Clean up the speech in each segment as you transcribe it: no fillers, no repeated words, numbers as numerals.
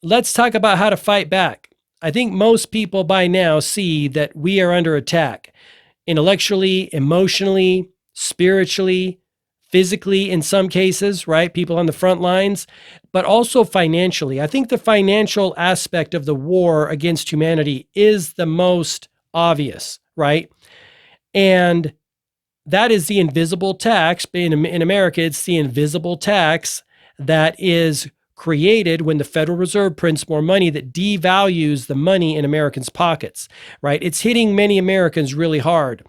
let's talk about how to fight back. I think most people by now see that we are under attack intellectually, emotionally, spiritually, physically in some cases, right? People on the front lines, but also financially. I think the financial aspect of the war against humanity is the most obvious, right? And that is the invisible tax. In America, it's the invisible tax that is created when the Federal Reserve prints more money that devalues the money in Americans' pockets, right? It's hitting many Americans really hard.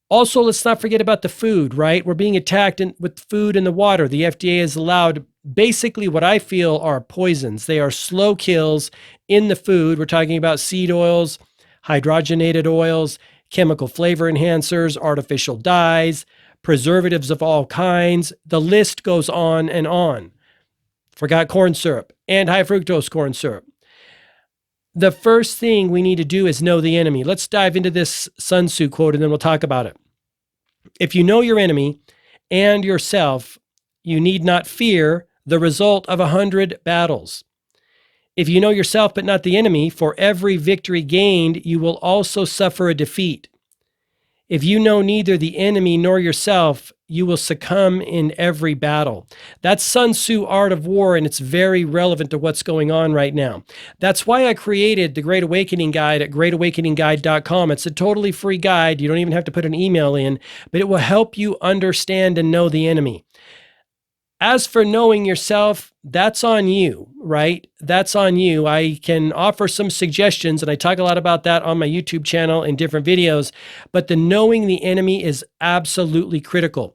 Also, let's not forget about the food, right? We're being attacked with food and the water. The FDA has allowed basically what I feel are poisons. They are slow kills in the food. We're talking about seed oils, hydrogenated oils, chemical flavor enhancers, artificial dyes, preservatives of all kinds. The list goes on and on. Forgot corn syrup and high fructose corn syrup. The first thing we need to do is know the enemy. Let's dive into this Sun Tzu quote and then we'll talk about it. If you know your enemy and yourself, you need not fear the result of 100 battles. If you know yourself but not the enemy, for every victory gained, you will also suffer a defeat. If you know neither the enemy nor yourself, you will succumb in every battle. That's Sun Tzu Art of War, and it's very relevant to what's going on right now. That's why I created the Great Awakening Guide at greatawakeningguide.com. It's a totally free guide. You don't even have to put an email in, but it will help you understand and know the enemy. As for knowing yourself, that's on you, right? That's on you. I can offer some suggestions, and I talk a lot about that on my YouTube channel in different videos, but the knowing the enemy is absolutely critical.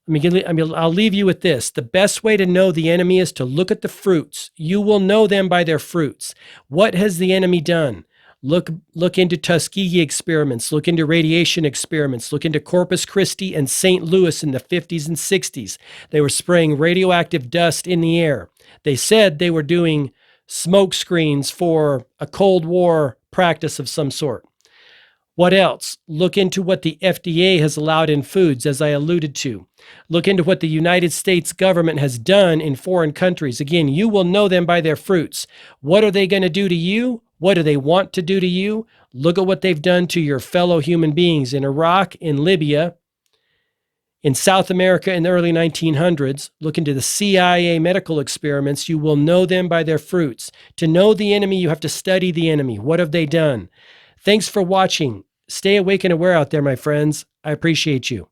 I'll leave you with this. The best way to know the enemy is to look at the fruits. You will know them by their fruits. What has the enemy done? Look into Tuskegee experiments, look into radiation experiments, look into Corpus Christi and St. Louis in the 50s and 60s. They were spraying radioactive dust in the air. They said they were doing smoke screens for a Cold War practice of some sort. What else? Look into what the FDA has allowed in foods, as I alluded to. Look into what the United States government has done in foreign countries. Again, you will know them by their fruits. What are they going to do to you? What do they want to do to you? Look at what they've done to your fellow human beings in Iraq, in Libya, in South America in the early 1900s. Look into the CIA medical experiments. You will know them by their fruits. To know the enemy, you have to study the enemy. What have they done? Thanks for watching. Stay awake and aware out there, my friends. I appreciate you.